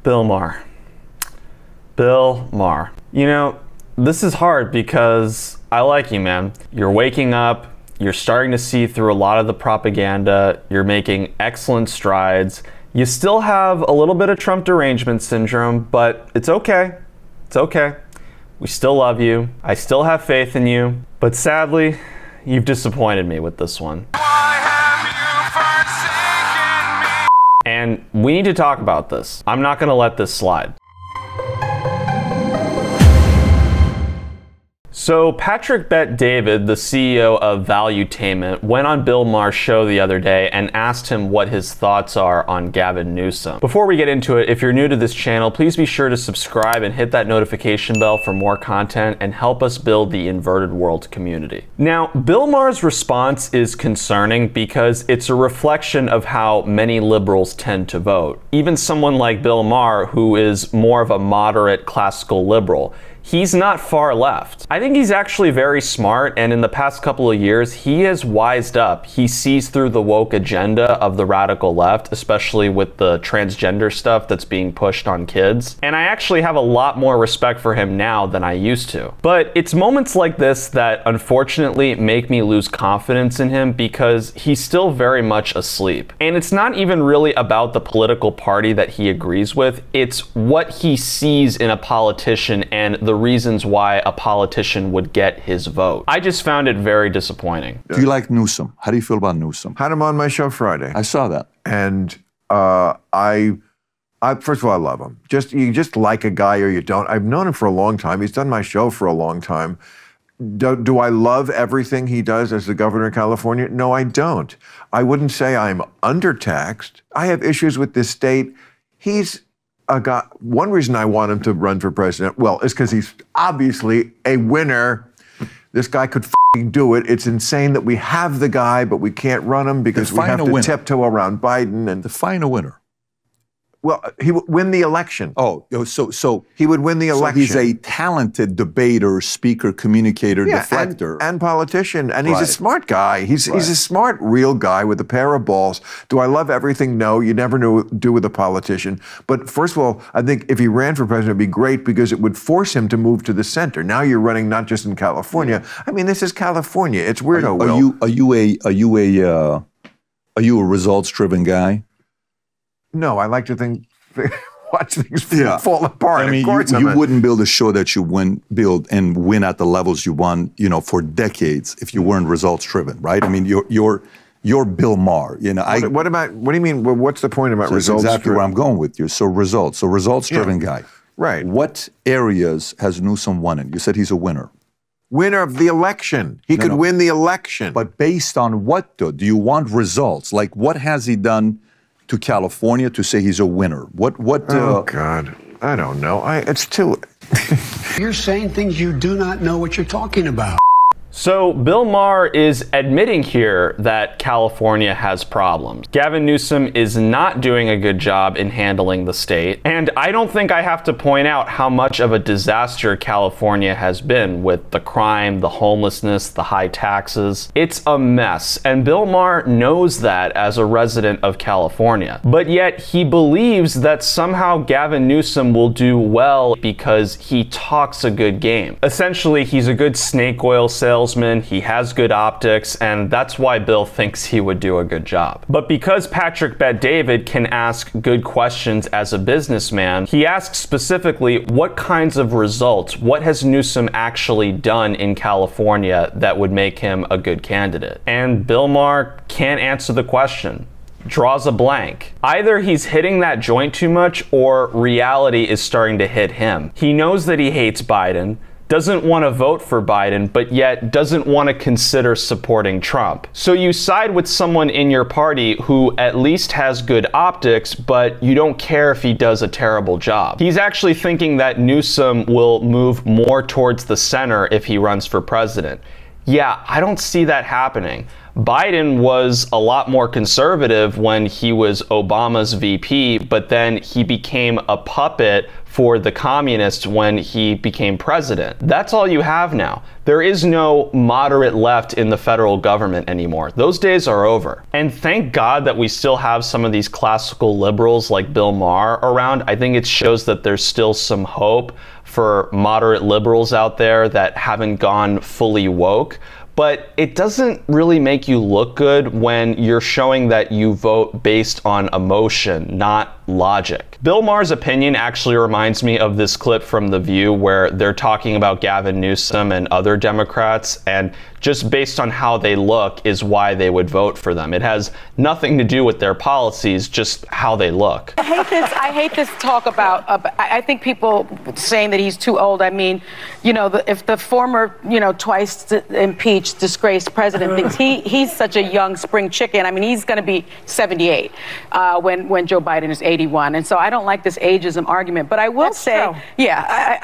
Bill Maher. Bill Maher. You know, this is hard because I like you, man. You're waking up, you're starting to see through a lot of the propaganda, you're making excellent strides. You still have a little bit of Trump derangement syndrome, but it's okay. It's okay. We still love you. I still have faith in you. But sadly, you've disappointed me with this one. And we need to talk about this. I'm not gonna let this slide. So Patrick Bet-David, the CEO of Valuetainment, went on Bill Maher's show the other day and asked him what his thoughts are on Gavin Newsom. Before we get into it, if you're new to this channel, please be sure to subscribe and hit that notification bell for more content and help us build the inverted world community. Now, Bill Maher's response is concerning because it's a reflection of how many liberals tend to vote. Even someone like Bill Maher, who is more of a moderate classical liberal, he's not far left. I think he's actually very smart, and in the past couple of years, he has wised up. He sees through the woke agenda of the radical left, especially with the transgender stuff that's being pushed on kids. And I actually have a lot more respect for him now than I used to. But it's moments like this that unfortunately make me lose confidence in him because he's still very much asleep. And it's not even really about the political party that he agrees with, it's what he sees in a politician and the reasons why a politician would get his vote. I just found it very disappointing. Do you like Newsom? How do you feel about Newsom? Had him on my show Friday. I saw that. And I first of all, I love him. You just like a guy or you don't. I've known him for a long time. He's done my show for a long time. Do I love everything he does as the governor of California? No, I don't. I wouldn't say I'm undertaxed. I have issues with this state. He's one reason I want him to run for president, well, is because he's obviously a winner. This guy could f***ing do it. It's insane that we have the guy, but we can't run him because we have to tiptoe around Biden. And define a winner. Well, he would win the election. Oh, so he would win the election. So he's a talented debater, speaker, communicator, deflector. And politician. And he's a smart guy. He's a smart, real guy with a pair of balls. Do I love everything? No, you never do with a politician. But first of all, I think if he ran for president, it'd be great because it would force him to move to the center. Now you're running not just in California. I mean, this is California. It's weirdo. Are you a results-driven guy? No, I like to watch things fall apart. I mean, of course you wouldn't build a show that you build and win at the levels you won, for decades if you weren't results-driven, right? I mean, you're Bill Maher. What do you mean? What's the point about results? That's exactly where I'm going with you. So results-driven guy. Right. What areas has Newsom won in? You said he's a winner. Winner of the election. He could win the election. But based on what, though? Do you want results? Like, what has he done to California to say he's a winner? Oh, God. I don't know. It's too... You're saying things you do not know what you're talking about. So Bill Maher is admitting here that California has problems. Gavin Newsom is not doing a good job in handling the state. And I don't think I have to point out how much of a disaster California has been with the crime, the homelessness, the high taxes. It's a mess. And Bill Maher knows that as a resident of California. But yet he believes that somehow Gavin Newsom will do well because he talks a good game. Essentially, he's a good snake oil salesman. He has good optics, and that's why Bill thinks he would do a good job. But because Patrick Bet-David can ask good questions as a businessman, he asks specifically what kinds of results, what has Newsom actually done in California that would make him a good candidate? And Bill Maher can't answer the question. Draws a blank. Either he's hitting that joint too much or reality is starting to hit him. He knows that he hates Biden, doesn't want to vote for Biden, but yet doesn't want to consider supporting Trump. So you side with someone in your party who at least has good optics, but you don't care if he does a terrible job. He's actually thinking that Newsom will move more towards the center if he runs for president. Yeah, I don't see that happening. Biden was a lot more conservative when he was Obama's VP, but then he became a puppet for the communists when he became president. That's all you have now. There is no moderate left in the federal government anymore. Those days are over. And thank God that we still have some of these classical liberals like Bill Maher around. I think it shows that there's still some hope for moderate liberals out there that haven't gone fully woke. But it doesn't really make you look good when you're showing that you vote based on emotion, not logic. Bill Maher's opinion actually reminds me of this clip from The View where they're talking about Gavin Newsom and other Democrats, and just based on how they look is why they would vote for them. It has nothing to do with their policies, just how they look. I hate this talk about, I think people saying that he's too old. I mean, you know, if the former, you know, twice impeached, disgraced president thinks he's such a young spring chicken, I mean, he's going to be 78 when Joe Biden is 81. And so I don't like this ageism argument, but I will say, true. yeah.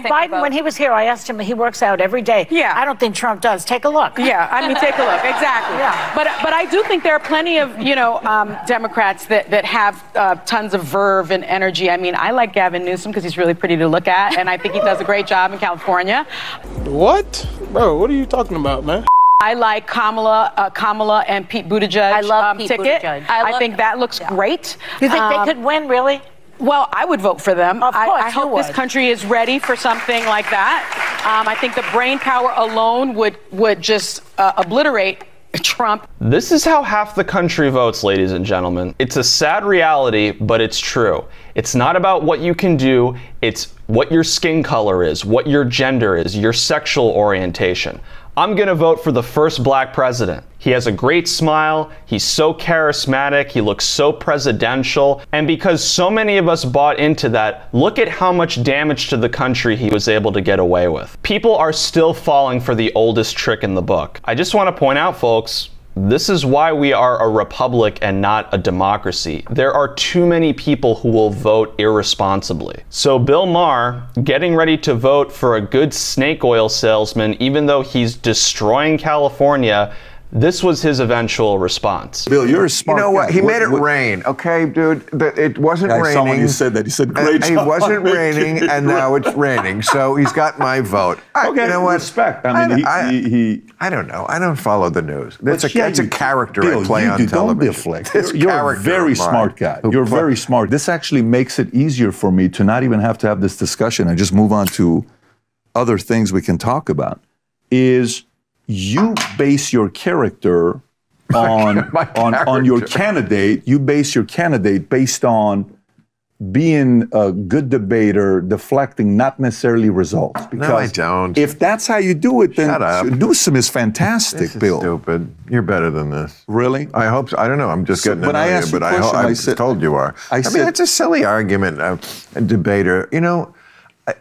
Biden, when he was here, I asked him, he works out every day. Yeah. I don't think Trump does. Take a look. Yeah, I mean, take a look. Exactly. Yeah. But I do think there are plenty of, you know, Democrats that have tons of verve and energy. I mean, I like Gavin Newsom because he's really pretty to look at, and I think he does a great job in California. What? Bro, what are you talking about, man? I like Kamala and Pete Buttigieg. I love Pete ticket. Buttigieg. I think that looks great. You think they could win, really? Well, I would vote for them. Of course, I hope this country is ready for something like that. I think the brain power alone would just obliterate Trump. This is how half the country votes, ladies and gentlemen. It's a sad reality, but it's true. It's not about what you can do, it's what your skin color is, what your gender is, your sexual orientation. I'm gonna vote for the first black president. He has a great smile, he's so charismatic, he looks so presidential, and because so many of us bought into that, look at how much damage to the country he was able to get away with. People are still falling for the oldest trick in the book. I just want to point out, folks, this is why we are a republic and not a democracy. There are too many people who will vote irresponsibly. So Bill Maher, getting ready to vote for a good snake oil salesman, even though he's destroying California, this was his eventual response. Bill, you're a smart guy. You know what? He made it rain, okay, dude? It wasn't raining. Someone you said that. He said, great job. It wasn't raining, and now it's raining. So he's got my vote. Okay, you know what? Respect. I mean, I don't know. I don't follow the news. That's a character Bill, I play on television. Don't deflect. It's You're a very smart guy. You're very smart. This actually makes it easier for me to not even have to have this discussion and just move on to other things we can talk about. You base your character on your candidate. You base your candidate based on being a good debater, deflecting, not necessarily results. Because no, I don't. If that's how you do it, then Shut up. Newsom is fantastic, This is Bill. stupid. You're better than this. Really? I hope so. I don't know. I'm just getting But I asked you a question. I told you are. I mean, it's a silly argument. A debater, you know,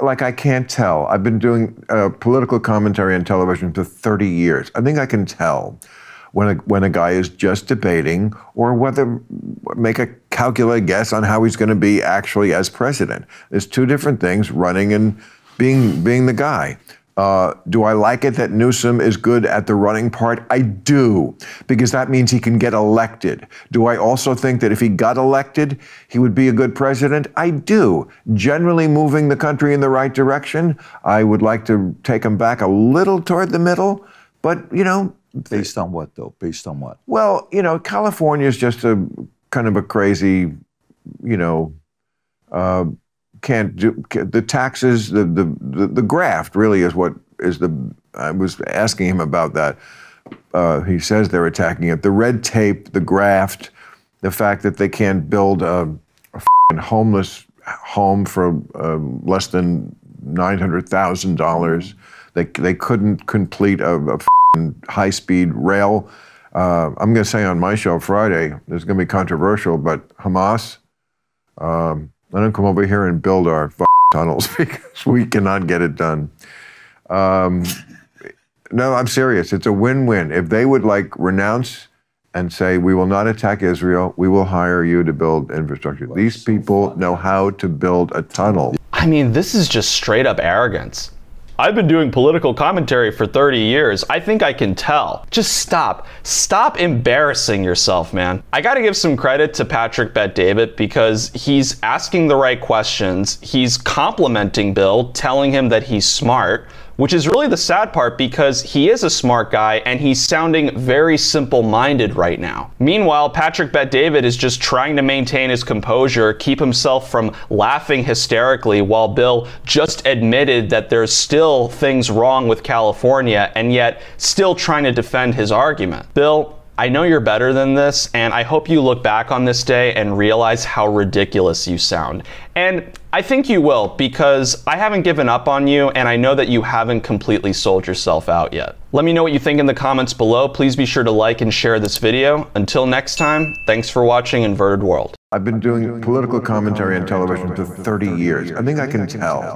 like I can't tell. I've been doing political commentary on television for 30 years. I think I can tell when a guy is just debating or whether make a calculated guess on how he's going to be actually as president. There's two different things, running and being the guy. Do I like it that Newsom is good at the running part? I do, because that means he can get elected. Do I also think that if he got elected, he would be a good president? I do. Generally moving the country in the right direction. I would like to take him back a little toward the middle, but, you know. Based on what, though? Based on what? Well, you know, California is just a kind of a crazy, you know, can't do the taxes, the graft really is what is the. I was asking him about that. He says they're attacking it. The red tape, the graft, the fact that they can't build a homeless home for less than $900,000. They couldn't complete a high-speed rail. I'm going to say on my show Friday, this is going to be controversial, but Hamas. Let them come over here and build our tunnels because we cannot get it done. No, I'm serious. It's a win-win. If they would like renounce and say, we will not attack Israel, we will hire you to build infrastructure. These people know how to build a tunnel. I mean, this is just straight up arrogance. I've been doing political commentary for 30 years. I think I can tell. Just stop. Stop embarrassing yourself, man. I gotta give some credit to Patrick Bet-David because he's asking the right questions. He's complimenting Bill, telling him that he's smart, which is really the sad part because he is a smart guy and he's sounding very simple-minded right now. Meanwhile, Patrick Bet-David is just trying to maintain his composure, keep himself from laughing hysterically while Bill just admitted that there's still things wrong with California and yet still trying to defend his argument. Bill, I know you're better than this, and I hope you look back on this day and realize how ridiculous you sound. And I think you will, because I haven't given up on you, and I know that you haven't completely sold yourself out yet. Let me know what you think in the comments below. Please be sure to like and share this video. Until next time, thanks for watching Inverted World. I've been doing political commentary on television for 30 years. I think I can tell.